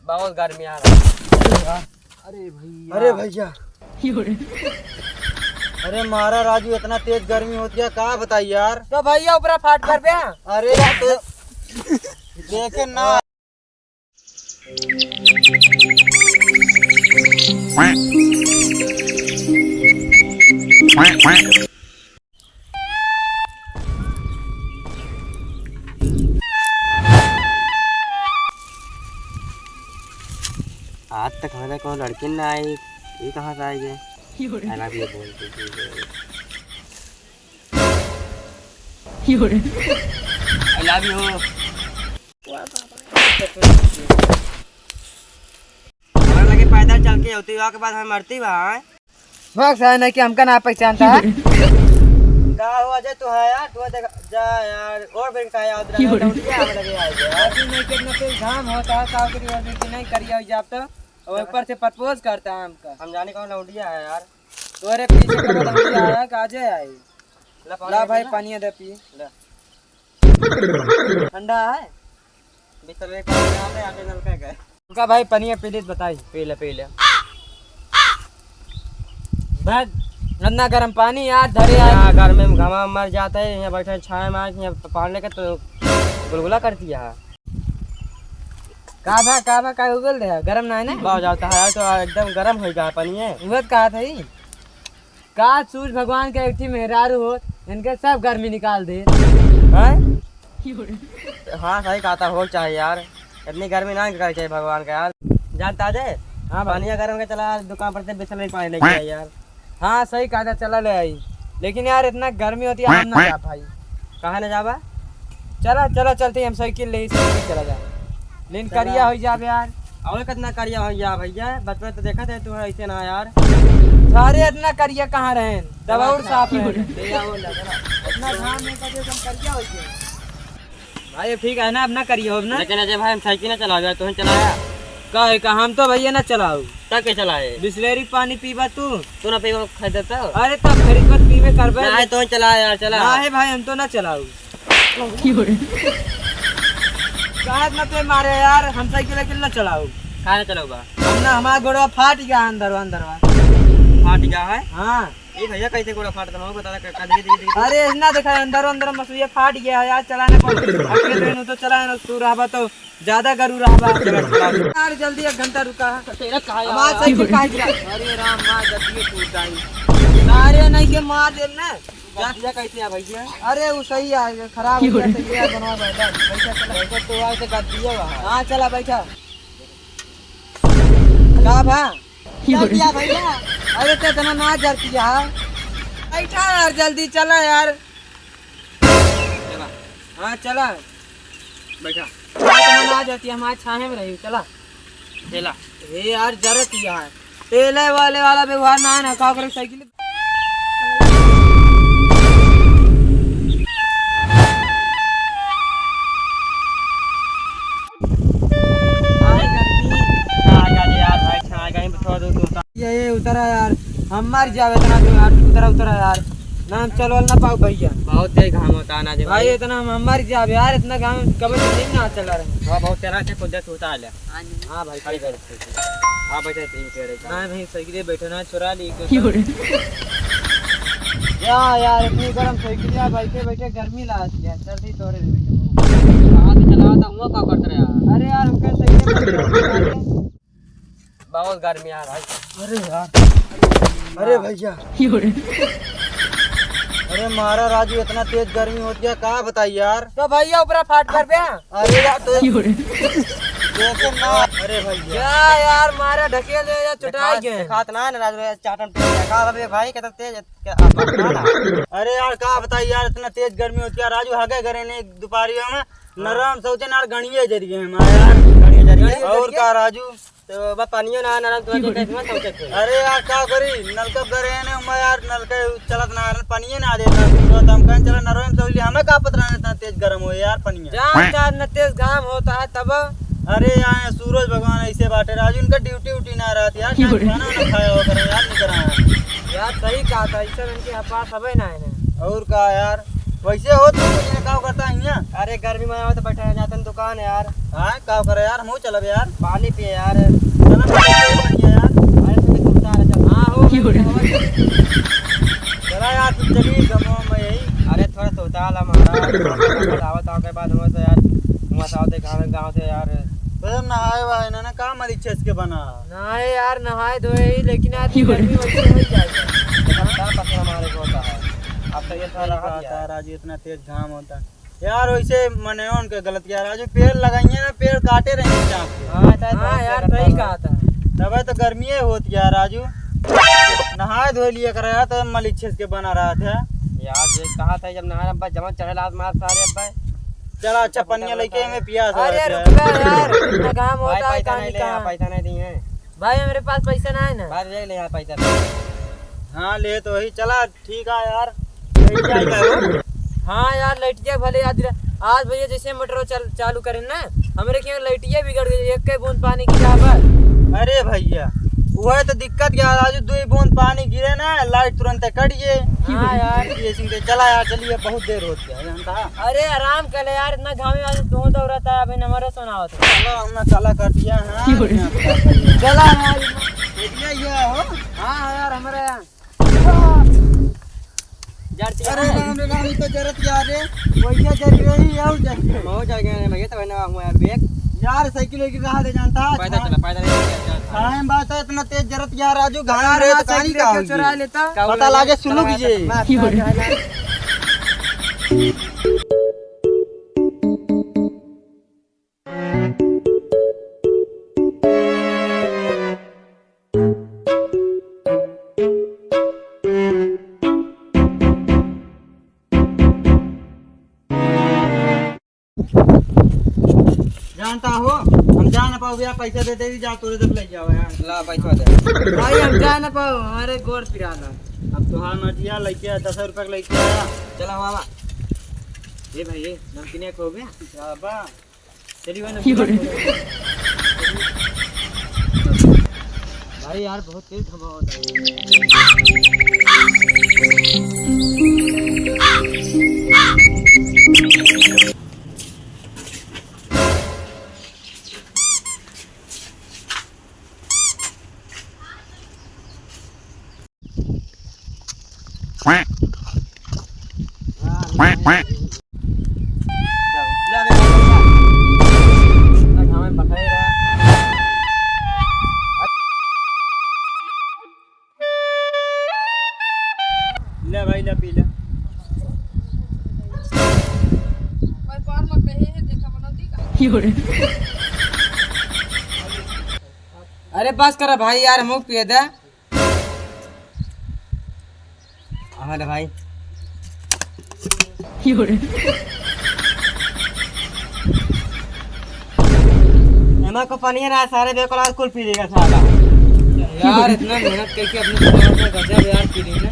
बहुत गर्मी आ रहा है। अरे भैया अरे मारा राजू, इतना तेज गर्मी होती है, कहाँ बताइए यार। तो भैया ऊपर फाट कर पे। अरे यार तो देखे ना। आज तक हमारे को लड़की ना आई, ये कहाँ से आएगी? ऐसा भी बोलती थी। I love you। हमारे लगे पैदल चल के होती हुआ के बाद हमें मरती वहाँ बस है ना कि हमका ना पहचानता है। का हुआ जे तू है यार, तू जा यार और बैंक का याद रहा लौटिया हमें लगे आए यार। अभी नहीं कितना तेज घाम होता है, साव की नहीं करिया हो जाब तो और ऊपर से प्रपोज करता है हमका। हम जाने कौन लौटिया है यार। तोरे पीछे कब लौटिया आया काजे आई। ला भाई पानी दे पी। ठंडा है बिस्तर में काम है, आगे नल पे गए। उनका भाई पानी पी ले, बताई पी ले भाई गंदा गर्म पानी यार धरे आए। यहाँ घर में घमा मर जाता है, यहाँ बैठे छाए में यहाँ पानी लेके तो गुलगुला कर दिया है। का उगल रहा गरम ना है ना बाव जाता है यार, तो एकदम गर्म हो गया पानी है। उगत कहा था ही का सूरज भगवान के एक मेहरारू हो, इनके सब गर्मी निकाल दे। हैं? हाँ सही कहा था, हो चाहिए यार, इतनी गर्मी ना करनी चाहिए भगवान का यार। जानता है हाँ पानी गर्म के चला दुकान पर से बिस्तर में पानी लेके आई यार। हाँ सही कहा था, चला ले आई। लेकिन यार इतना गर्मी होती है, हम ना जा भाई। कहाँ न जावा? चला चलते हम साइकिल ले चला जा। लेकिन करिया हो जाब यार। और कितना करिया हो जा भैया, बचपन तो देखा थे तू ऐसे ना यार। सारे इतना करिया कहाँ रहे, दवा और साफ रहे। इतना घाम में करिया हम करिया हो गए भाई। अब ठीक है ना, अब ना करिए हो ना। लेकिन अजय भाई हम साइकिल ना चला गया, तू चलाया का हम तो भैया ना चलाऊ। तब के चलाए? बिस्लेरी पानी पीबा तू ना पीवा खरीदता? अरे तब खरीद मत पीवे करबे ना तो चला यार, चला ना है भाई, हम तो ना चलाऊ। काहे ना पे मारे यार, हम साइकिल ना चलाऊ। कहाँ ना चलाऊगा? हम ना हमारा गोड़वा फाट गया अंदरवा फाट गया है। हाँ ये भैया कैसे गोड़ा फाटता है बता दे। अरे ना देखा अंदर मसुया फाट गया यार, चलाने को अकेले नु तो चलाए ना, तू रहबा तो ज्यादा गरू रहबा। यार जल्दी 1 घंटा रुका। तेरा कहा हमारा साइकिल काहे गिरा? अरे राम मां जल्दी टूट गई। अरे नहीं के मार दे ना। भैया कैसे है भैया? अरे वो सही है, खराब हो गया सही है, बनवा बैठा बैठा चला। तो आके कर दिया वहां। हां चला बैठा। का भा क्या किया भैया? अरे तो इतना ना जरती है, बैठा यार जल्दी चला यार। चला हाँ चला बैठा। ना जाती है, हमारे छाहे में रही। चला चला ये यार जरूरत ही है, तेले वाले वाला व्यवहार ना है ना। का करे साइकिल ये उतरा यार, हम मर जावे इतना तो उतरा यार ना, हम चलवल ना पाओ भैया। बहुत तेज घाम होता है ना जी भाई इतना हम मर जावे यार, इतना घाम कभी नहीं ना चला रहे। हां बहुत तेरा से कुदरत होता है। हां भाई खड़ी कर। हां बैठे तीन पेड़े का। ना भाई साइकिल बैठो ना, चुरा ली यार इतनी गरम साइकिल यार, बैठे बैठे गर्मी लागती है। सर्दी तोड़े हां तो चलाता हूं, का करते यार। अरे यार हमके साइकिल बहुत गर्मी आ रहा है। अरे यार अरे भैया अरे मारा राजू, इतना तेज गर्मी होती है, कहाँ बताइए यार। तो भैया ऊपर फाट कर पे। अरे यार तो देखे ना। अरे भैया यार मारा ढकेल दे या चुटाई गए। खात ना राजू चाटन पे का बे भाई कितना तेज ना। अरे यार कहाँ बताइए यार, इतना तेज गर्मी होती है राजू। हगे घरे ने दोपहरियों में नरम सोचे ना गणिये जरिए हमारे यार, गणिये जरिए। और का राजू तो बा पानियो ना नरम तो कैसे मत सोचे। अरे यार का करी, नलका करे ने मैं यार, नलका चलत ना पानी ना देता तो हम कहीं चला नरम सोली। हमें का पता इतना तेज गर्म हो यार पानी जान न तेज घाम होता है तब। अरे यार सूरज भगवान ऐसे बाटे राजू, इनका ड्यूटी ना रहती यार, खाना ना खाया हो करे यार, नहीं करा यार। सही कहा था, इससे इनके पास हवे ना है। और का यार वैसे हो तो ये का करता है यहाँ? अरे गर्मी में आया तो बैठा है जाते दुकान है यार। हाँ का करे यार, हम चलब यार। पानी पिए यार। चलो बढ़िया यार। अरे तुम्हें तो बता रहा चल। हाँ हो चला यार तू चली गमो में यही। अरे थोड़ा सोचाल हमारा आवत आओ के बाद हम तो यार मत आओ गाँव गाँव से यार। बस नहाए वाए ना का मरी छेस के बना। नहाए यार नहाए धोए ही लेकिन आज गर्मी वैसे हो ही जाएगा। क्या पता हमारे को होता है। अब तो ये थोड़ा राहत है। राजू इतना तेज घाम होता है यार। वैसे मने उनके गलत किया राजू, पेड़ लगाइए ना, पेड़ काटे रहेंगे चाप के। हाँ यार सही कहा था। तब तो गर्मी होती है राजू। नहाए धो लिया कर यार, तो मलिक छेस के बना रहा था यार। ये कहा था जब नहाए अब्बा जमा चढ़े लात मार सारे अब्बा। चला अच्छा पनिया लेके हमें पिया। अरे रुक यार इतना काम होता है। पैसा नहीं दिए भाई, मेरे पास पैसा ना है ना भाई। ले ले यार पैसा। हाँ ले तो वही। चला ठीक है यार। यही जाएगा वो। हाँ यार लाइटिया भले आज भैया जैसे मोटर चालू करें ना, हमारे यहाँ लाइटिया बिगड़ गई। एक के बूंद पानी गिरा पर। अरे भैया वह तो दिक्कत क्या राजू, 2 बूंद पानी गिरे ना लाइट तुरंत कटिए। हाँ यार ये सिंह चला यार, चलिए बहुत देर होती है जानता। अरे आराम कर ले यार, इतना घामे आज दो दौड़ता है। अभी हमारा सोना होता है। चलो हमने काला कर दिया है। चला यार ये हो। हाँ यार हमारे अरे राम रे राम, तो जरूरत यार है वैसे जरूरी ही है। हो जाएगा भैया तो बना हुआ यार बैग यार साइकिल लेके रहा दे जानता। पैदल चला पैदल टाइम बात है, इतना तेज जरूरत यार राजू। घाम रे तो कहानी का होगी। चुरा लेता पता लागे सुलू कीजिए। जानता हो हम जा ना पाओ यार, पैसा देते ही जा तोरे तक ले जाओ यार। ला पैसा दे भाई, हम जा ना पाओ हमारे गोड़ पिराना। अब तो हाँ मर्जिया लेके 10 रुपए लेके आया। चला मामा ये भाई ये नमकीन हो गया बाबा चलिए भाई यार बहुत तेज हवा होता है। Quack. Quack, quack. ले भाई ले पी ले। अरे बस करो भाई यार, मुँह पिए दे। हमारे भाई एमा को पानी है ना, सारे बेकोलार कुल पी लेगा साला। यार इतना मेहनत करके अपने गजब यार पी ली ना।